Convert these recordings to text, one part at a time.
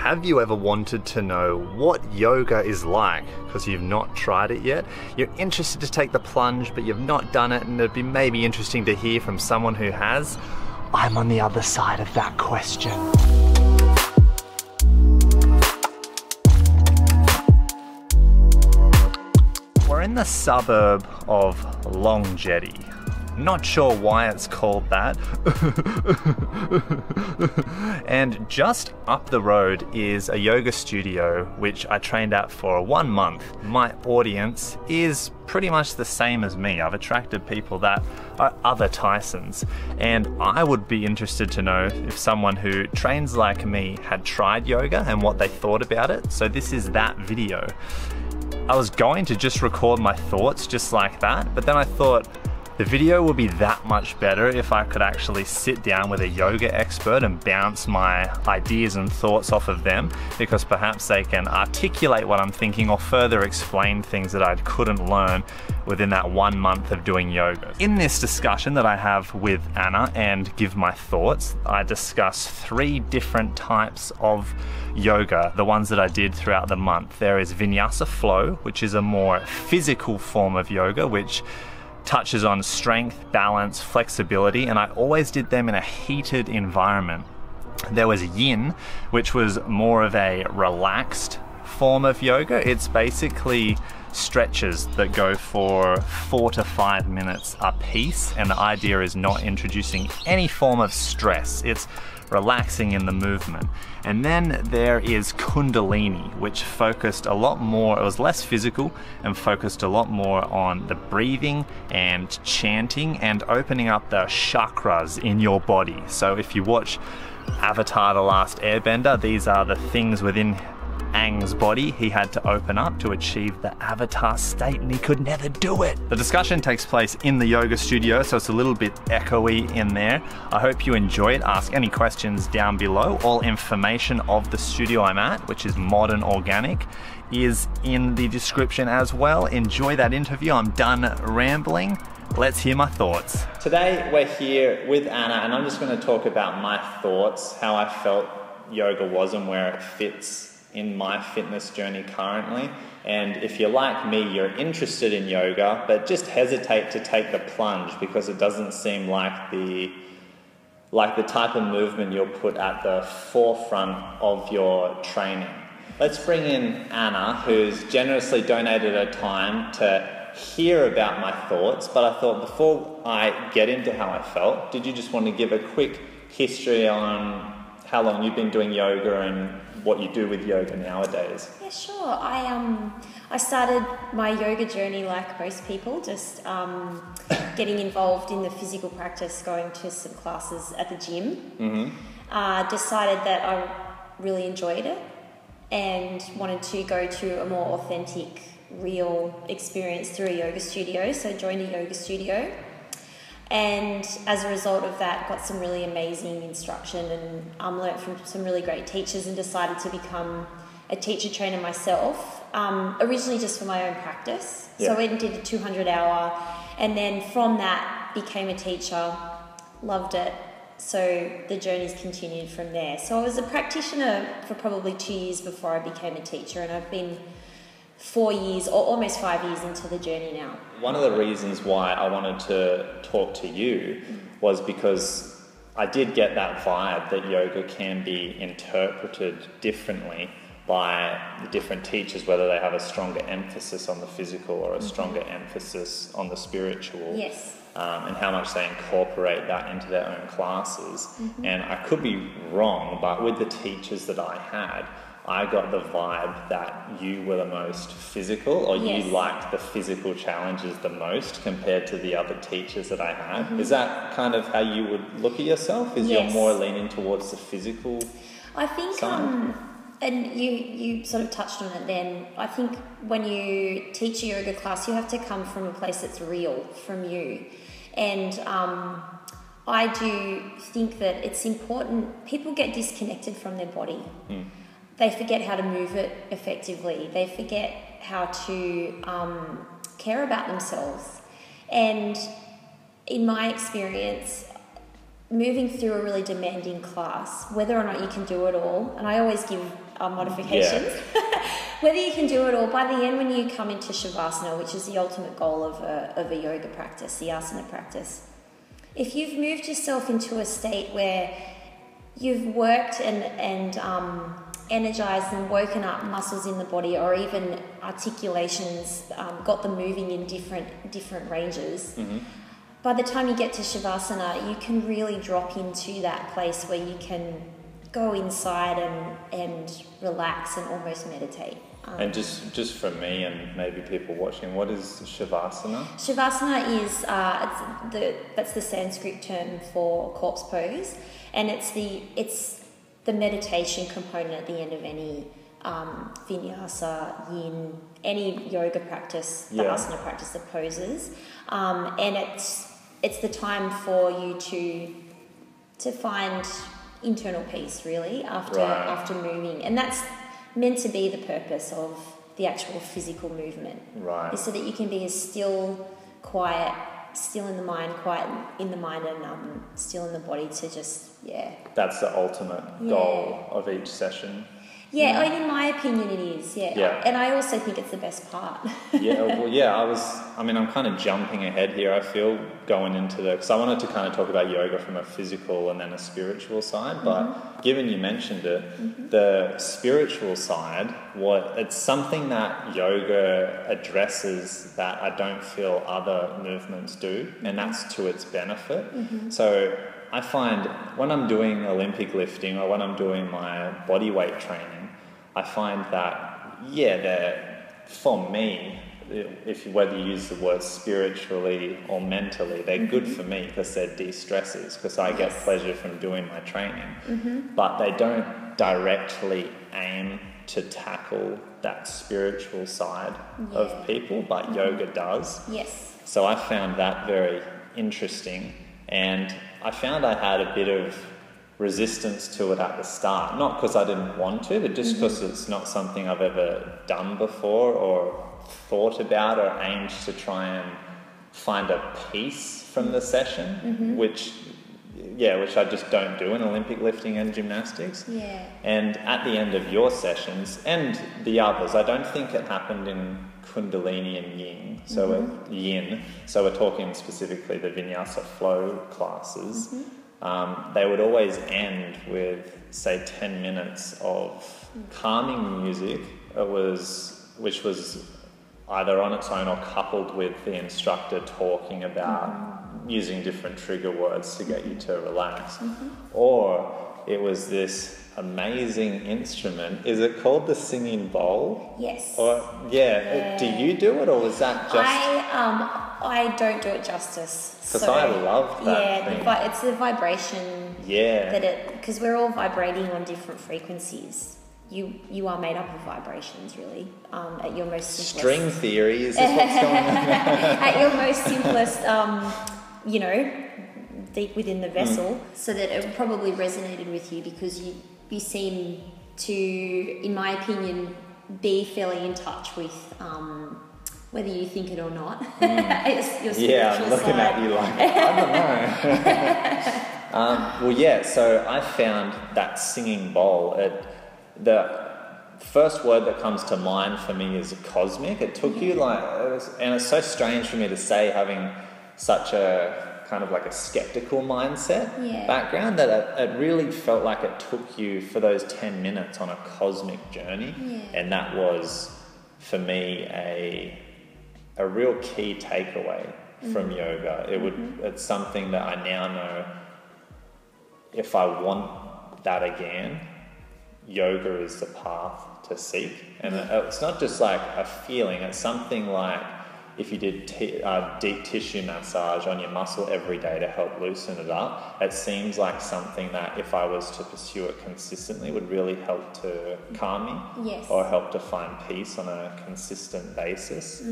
Have you ever wanted to know what yoga is like because you've not tried it yet? You're interested to take the plunge but you've not done it, and it'd be maybe interesting to hear from someone who has? I'm on the other side of that question. We're in the suburb of Long Jetty. Not sure why it's called that. And just up the road is a yoga studio which I trained at for 1 month. My audience is pretty much the same as me. I've attracted people that are other Tysons, and I would be interested to know if someone who trains like me had tried yoga and what they thought about it. So this is that video. I was going to just record my thoughts just like that, but then I thought, the video would be that much better if I could actually sit down with a yoga expert and bounce my ideas and thoughts off of them, because perhaps they can articulate what I'm thinking or further explain things that I couldn't learn within that 1 month of doing yoga. In this discussion that I have with Anna and give my thoughts, I discuss 3 different types of yoga, the ones that I did throughout the month. There is Vinyasa Flow, which is a more physical form of yoga, which touches on strength, balance, flexibility, and I always did them in a heated environment. There was Yin, which was more of a relaxed form of yoga. It's basically stretches that go for 4 to 5 minutes a piece, and the idea is not introducing any form of stress. It's relaxing in the movement. And then there is Kundalini, which focused a lot more, it was less physical and focused a lot more on the breathing and chanting and opening up the chakras in your body. So if you watch Avatar: The Last Airbender, these are the things within Aang's body he had to open up to achieve the avatar state, and he could never do it. The discussion takes place in the yoga studio, so it's a little bit echoey in there. I hope you enjoy it. Ask any questions down below. All information of the studio I'm at, which is Modern Organic, is in the description as well. Enjoy that interview. I'm done rambling. Let's hear my thoughts. Today we're here with Anna, and I'm just going to talk about my thoughts, how I felt yoga was and where it fits in my fitness journey currently. And if you're like me, you're interested in yoga, but just hesitate to take the plunge because it doesn't seem like the type of movement you'll put at the forefront of your training. Let's bring in Anna, who's generously donated her time to hear about my thoughts. But I thought before I get into how I felt, did you just want to give a quick history on how long you've been doing yoga and what you do with yoga nowadays? Yeah, sure. I started my yoga journey like most people, just getting involved in the physical practice, going to some classes at the gym. Mm-hmm. Decided that I really enjoyed it and wanted to go to a more authentic, real experience through a yoga studio, so joined a yoga studio. And as a result of that, got some really amazing instruction and learnt from some really great teachers, and decided to become a teacher trainer myself, originally just for my own practice. Yeah. So I went and did a 200-hour, and then from that became a teacher, loved it. So the journey's continued from there. So I was a practitioner for probably 2 years before I became a teacher, and I've been 4 years, or almost 5 years into the journey now. One of the reasons why I wanted to talk to you was because I did get that vibe that yoga can be interpreted differently by the different teachers, whether they have a stronger emphasis on the physical or a stronger emphasis on the spiritual. Yes. And how much they incorporate that into their own classes. And I could be wrong, but with the teachers that I had, I got the vibe that you were the most physical, or you liked the physical challenges the most compared to the other teachers that I had. Is that kind of how you would look at yourself? Is you're more leaning towards the physical I think, side? And you sort of touched on it then. I think when you teach a yoga class, you have to come from a place that's real from you. And I do think that it's important. People get disconnected from their body. They forget how to move it effectively. They forget how to care about themselves. And in my experience, moving through a really demanding class, whether or not you can do it all, and I always give modifications. Whether you can do it or by the end when you come into Shavasana, which is the ultimate goal of a yoga practice, the asana practice, if you've moved yourself into a state where you've worked and energized and woken up muscles in the body or even articulations, got them moving in different ranges, by the time you get to Shavasana, you can really drop into that place where you can go inside and relax and almost meditate. And just for me and maybe people watching, what is Shavasana? Shavasana is that's the Sanskrit term for corpse pose, and it's the meditation component at the end of any vinyasa, yin, any yoga practice, the asana practice, the poses, and it's the time for you to find internal peace really after moving, and that's meant to be the purpose of the actual physical movement, is so that you can be as still, quiet, still in the mind, quiet in the mind, and still in the body to just That's the ultimate goal of each session. Yeah, in my opinion it is, and I also think it's the best part. I'm kind of jumping ahead here, I feel, going into because I wanted to kind of talk about yoga from a physical and then a spiritual side, but given you mentioned it, the spiritual side, it's something that yoga addresses that I don't feel other movements do, and that's to its benefit. So I find when I'm doing Olympic lifting or when I'm doing my body weight training, I find that, for me, whether you use the word spiritually or mentally, they're good for me because they're de-stressors, because I get pleasure from doing my training. But they don't directly aim to tackle that spiritual side of people, but yoga does. So I found that very interesting, and I found I had a bit of resistance to it at the start, not because I didn't want to, but just because it's not something I've ever done before or thought about or aimed to try and find a piece from the session, which I just don't do in Olympic lifting and gymnastics. And at the end of your sessions and the others, I don't think it happened in Kundalini and Yin, so we're talking specifically the Vinyasa flow classes. They would always end with, say, 10 minutes of calming music, which was either on its own or coupled with the instructor talking about using different trigger words to get you to relax. Or it was this amazing instrument. Is it called the singing bowl? Yes. Or do you do it, or was that just... I don't do it justice. Because I love that thing. It's the vibration because we're all vibrating on different frequencies. You are made up of vibrations, really. At your most simplest... String theory is what's going on. At your most simplest, deep within the vessel, so that it probably resonated with you because you seem to, in my opinion, be fairly in touch with... whether you think it or not. It's your spiritual I'm looking side. at you like, I don't know. So I found that singing bowl, the first word that comes to mind for me is cosmic. It took you and it's so strange for me to say, having such a kind of like a skeptical mindset background, that it really felt like it took you for those 10 minutes on a cosmic journey. And that was, for me, a real key takeaway from yoga. It's something that I now know, if I want that again, yoga is the path to seek. And it's not just like a feeling, it's something like if you did deep tissue massage on your muscle every day to help loosen it up, it seems like something that if I was to pursue it consistently would really help to calm me or help to find peace on a consistent basis.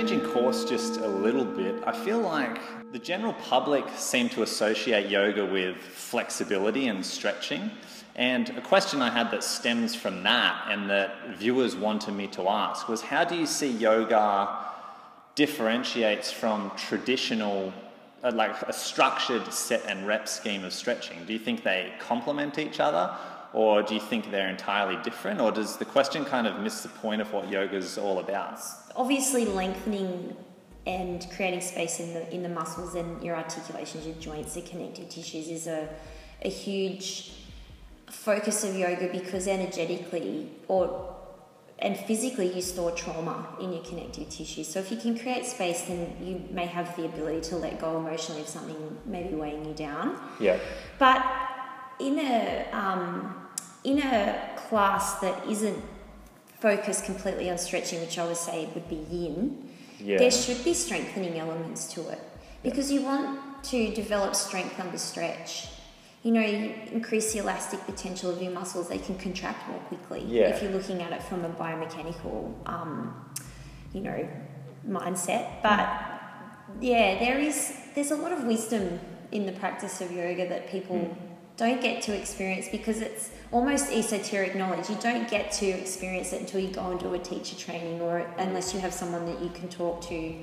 changing course just a little bit, I feel like the general public seem to associate yoga with flexibility and stretching. And a question I had that stems from that and that viewers wanted me to ask was, how do you see yoga differentiates from traditional, like a structured set and rep scheme of stretching? Do you think they complement each other, or do you think they're entirely different, or does the question kind of miss the point of what yoga is all about? Obviously, lengthening and creating space in the muscles and your articulations, your joints, the connective tissues is a huge focus of yoga, because energetically and physically you store trauma in your connective tissue. So if you can create space, then you may have the ability to let go emotionally of something maybe weighing you down. Yeah. But in a class that isn't focused completely on stretching, which I would say would be yin, there should be strengthening elements to it, because you want to develop strength under stretch. You know, you increase the elastic potential of your muscles, they can contract more quickly if you're looking at it from a biomechanical, mindset. But there's a lot of wisdom in the practice of yoga that people don't get to experience, because it's almost esoteric knowledge. You don't get to experience it until you go and do a teacher training, or unless you have someone that you can talk to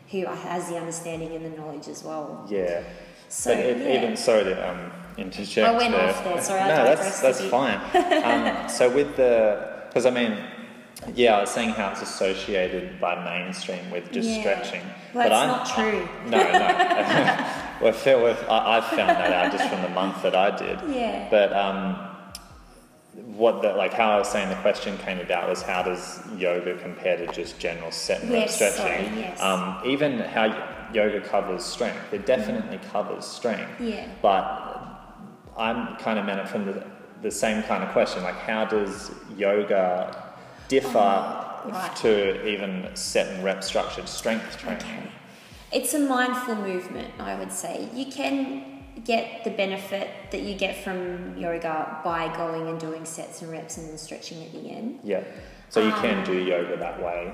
who has the understanding and the knowledge as well. Yeah. So, even sorry to interject. I went off there. Sorry, no, that's fine. So with because I was saying how it's associated by mainstream with just stretching. Well, that's not true. No. I've found that out just from the month that I did. Yeah. But how I was saying the question came about was, how does yoga compare to just general set and rep stretching? Even how yoga covers strength. It definitely covers strength. Yeah. But I'm kind of meant it from the same kind of question, like how does yoga differ to even set and rep structured strength training? Okay. It's a mindful movement, I would say. You can get the benefit that you get from yoga by going and doing sets and reps and then stretching at the end. Yeah. So you can do yoga that way.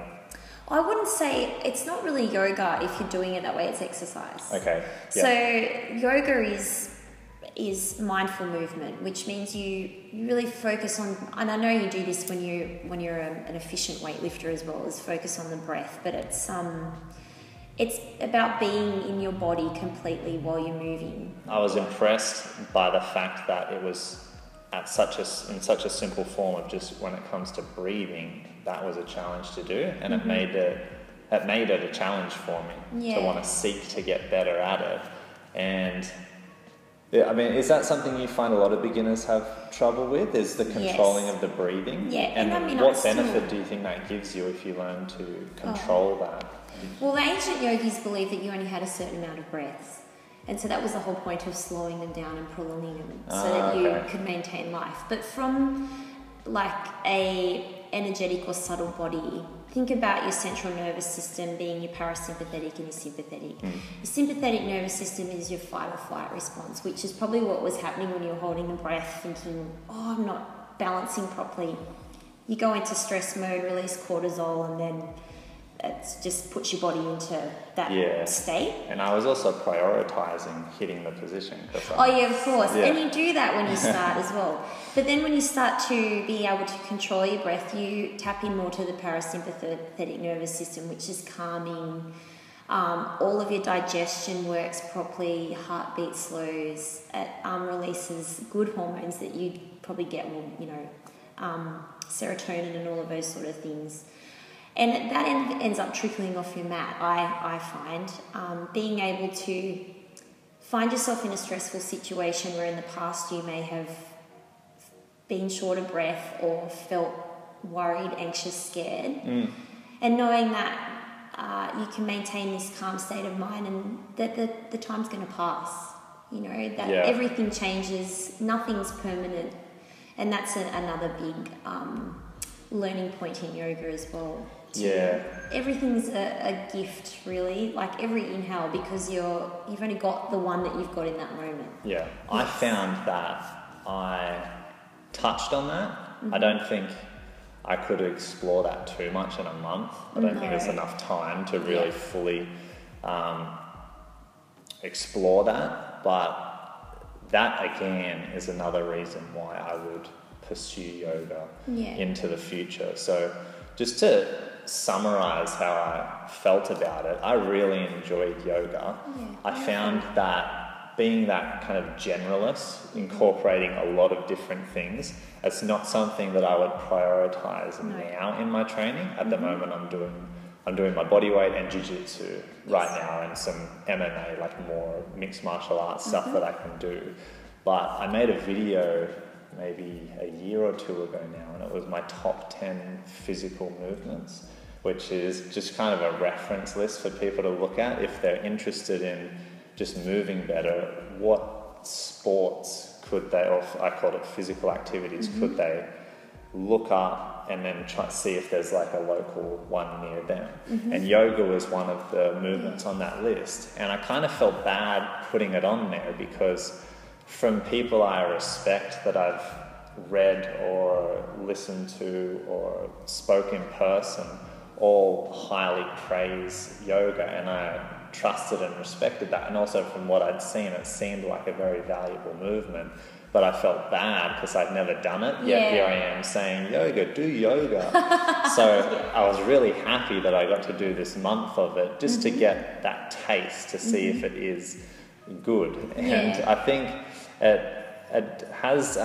I wouldn't say it's not really yoga if you're doing it that way, it's exercise. Okay. Yeah. So yoga is mindful movement, which means you really focus on, and I know you do this when you're an efficient weightlifter as well, is focus on the breath, but it's about being in your body completely while you're moving. I was impressed by the fact that it was in such a simple form of just when it comes to breathing, that was a challenge to do, and it made it a challenge for me to want to seek to get better at it. And I mean, is that something you find a lot of beginners have trouble with, is the controlling of the breathing? Yeah. And what benefit do you think that gives you if you learn to control that? Well, the ancient yogis believed that you only had a certain amount of breaths. And so that was the whole point of slowing them down and prolonging them so that you could maintain life. But from like a energetic or subtle body, think about your central nervous system being your parasympathetic and your sympathetic. Your sympathetic nervous system is your fight or flight response, which is probably what was happening when you were holding the breath, thinking, I'm not balancing properly. You go into stress mode, release cortisol, and then it just puts your body into that state. And I was also prioritising hitting the position. Of course. Yeah. And you do that when you start as well. But then when you start to be able to control your breath, you tap in more to the parasympathetic nervous system, which is calming. All of your digestion works properly, heartbeat slows, it releases good hormones that you probably get, serotonin and all of those sort of things. And that ends up trickling off your mat, I find. Being able to find yourself in a stressful situation where in the past you may have been short of breath or felt worried, anxious, scared. And knowing that you can maintain this calm state of mind and that the time's going to pass. Everything changes, nothing's permanent. And that's another big learning point in yoga as well. Everything's a gift, really, like every inhale, because you've only got the one that you've got in that moment. I found that I touched on that. I don't think I could explore that too much in a month. I don't think there's enough time to really fully explore that, but that again is another reason why I would pursue yoga into the future. So just to summarize how I felt about it, I really enjoyed yoga. I found that being that kind of generalist, incorporating a lot of different things, it's not something that I would prioritize now in my training. At the moment I'm doing my body weight and jiu-jitsu right now, and some MMA, like more mixed martial arts stuff that I can do. But I made a video maybe a year or two ago now, and it was my top 10 physical movements, which is just kind of a reference list for people to look at if they're interested in just moving better. What sports could they, or I call it physical activities, could they look up and then try to see if there's like a local one near them. And yoga was one of the movements on that list, and I kind of felt bad putting it on there because from people I respect that I've read or listened to or spoke in person all highly praise yoga, and I trusted and respected that, and also from what I'd seen it seemed like a very valuable movement. But I felt bad because I'd never done it, yet here I am saying, yoga, do yoga. So I was really happy that I got to do this month of it just to get that taste, to see if it is good. And I think it has,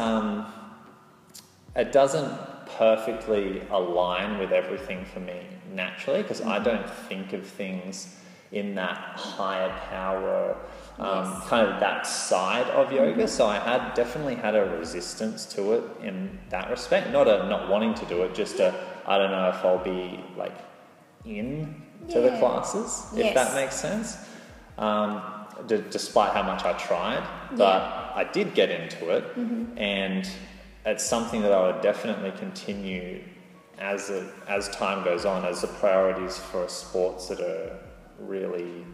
it doesn't perfectly align with everything for me naturally, because I don't think of things in that higher power, kind of that side of yoga. So I had definitely had a resistance to it in that respect. Not wanting to do it, just I don't know if I'll be like in to the classes, if that makes sense. Despite how much I tried, but I did get into it, and it's something that I would definitely continue as time goes on, as the priorities for sports that are really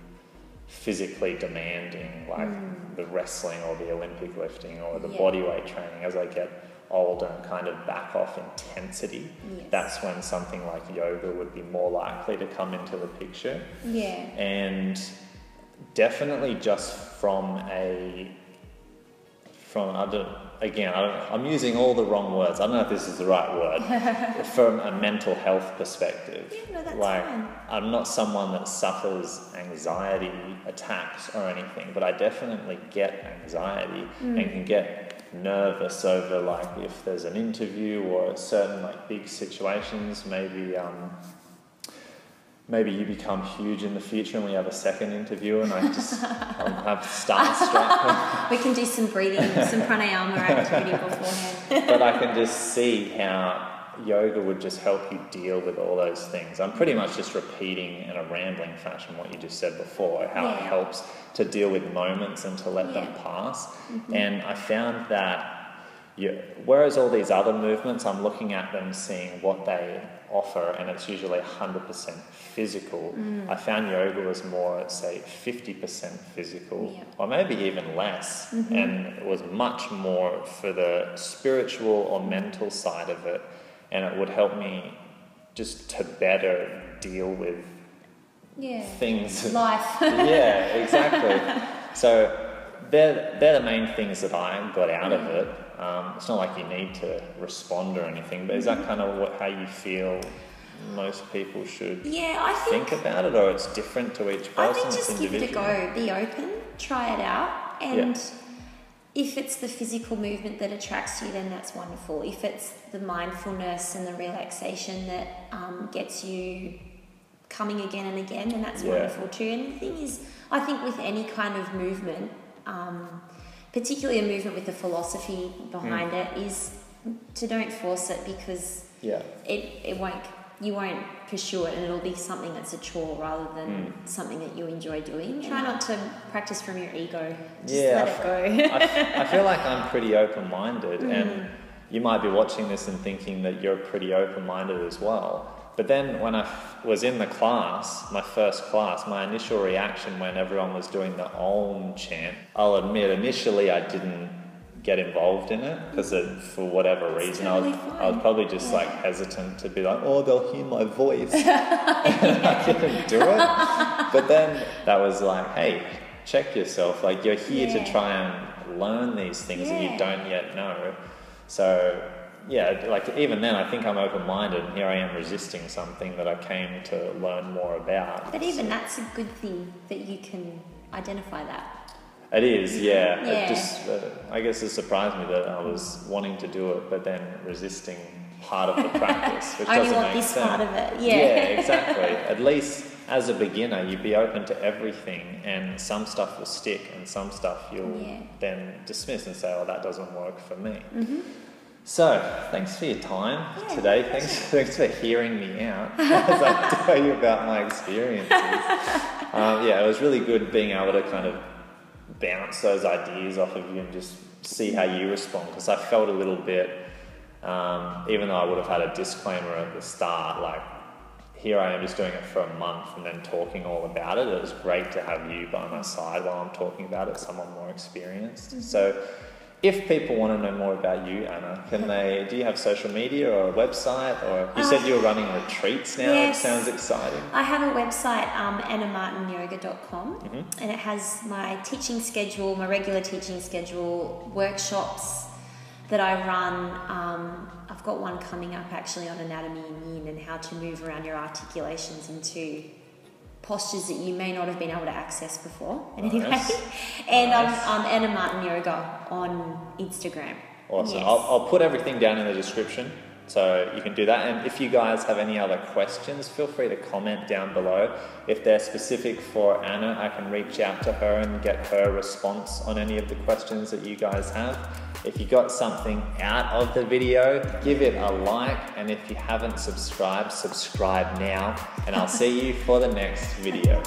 physically demanding, like the wrestling or the Olympic lifting or the body weight training. As I get older and kind of back off intensity, that's when something like yoga would be more likely to come into the picture. And definitely just from I'm using all the wrong words. I don't know if this is the right word. From a mental health perspective. That's like, fine. I'm not someone that suffers anxiety attacks or anything, but I definitely get anxiety and can get nervous over like if there's an interview or certain like big situations, maybe you become huge in the future and we have a second interview and I'm have starstruck. We can do some breathing, some pranayama activity beforehand. But I can just see how yoga would just help you deal with all those things. I'm pretty much just repeating in a rambling fashion what you just said before, how it helps to deal with moments and to let them pass. And I found that whereas all these other movements, I'm looking at them, seeing what they offer, and it's usually 100% physical. I found yoga was more, say, 50% physical, or maybe even less, and it was much more for the spiritual or mental side of it, and it would help me just to better deal with things. Life. Yeah, exactly. So they're the main things that I got out of it. It's not like you need to respond or anything, but is that kind of how you feel most people should think about it, or it's different to each person? I think just give it a go, be open, try it out, and if it's the physical movement that attracts you, then that's wonderful. If it's the mindfulness and the relaxation that gets you coming again and again, then that's wonderful too. And the thing is, I think with any kind of movement, particularly a movement with a philosophy behind it, is to don't force it, because you won't pursue it, and it'll be something that's a chore rather than something that you enjoy doing. Try not to practice from your ego. Just let it go. I feel like I'm pretty open-minded, and you might be watching this and thinking that you're pretty open-minded as well. But then when I was in the class, my first class, my initial reaction when everyone was doing the Ohhmm chant, I'll admit initially I didn't get involved in it because for whatever reason I was probably just like hesitant to be like, oh, they'll hear my voice. I couldn't do it. But then that was like, hey, check yourself. Like, you're here to try and learn these things that you don't yet know. So yeah, like even then I think I'm open-minded, and here I am resisting something that I came to learn more about. But even that's a good thing that you can identify that. It is, yeah. It just, I guess it surprised me that I was wanting to do it, but then resisting part of the practice, which doesn't make this sense. part of it, Yeah, exactly. At least as a beginner, you'd be open to everything, and some stuff will stick, and some stuff you'll then dismiss and say, "Oh, that doesn't work for me." So, thanks for your time today. Thanks for hearing me out as I tell you about my experiences. It was really good being able to kind of bounce those ideas off of you and just see how you respond, because I felt a little bit, even though I would have had a disclaimer at the start, like, here I am just doing it for a month and then talking all about it. It was great to have you by my side while I'm talking about it, someone more experienced. So if people want to know more about you, Anna, do you have social media or a website? Or you said you were running retreats now. Yes. It sounds exciting. I have a website, annamartinyoga.com, and it has my teaching schedule, my regular teaching schedule, workshops that I run. I've got one coming up actually on anatomy and yin and how to move around your articulations into postures that you may not have been able to access before. Anyway, and I'm Anna Martin Yoga on Instagram. Awesome. Yes. I'll put everything down in the description, so you can do that. And if you guys have any other questions, feel free to comment down below. If they're specific for Anna, I can reach out to her and get her response on any of the questions that you guys have. If you got something out of the video, give it a like. And if you haven't subscribed, subscribe now. And I'll see you for the next video.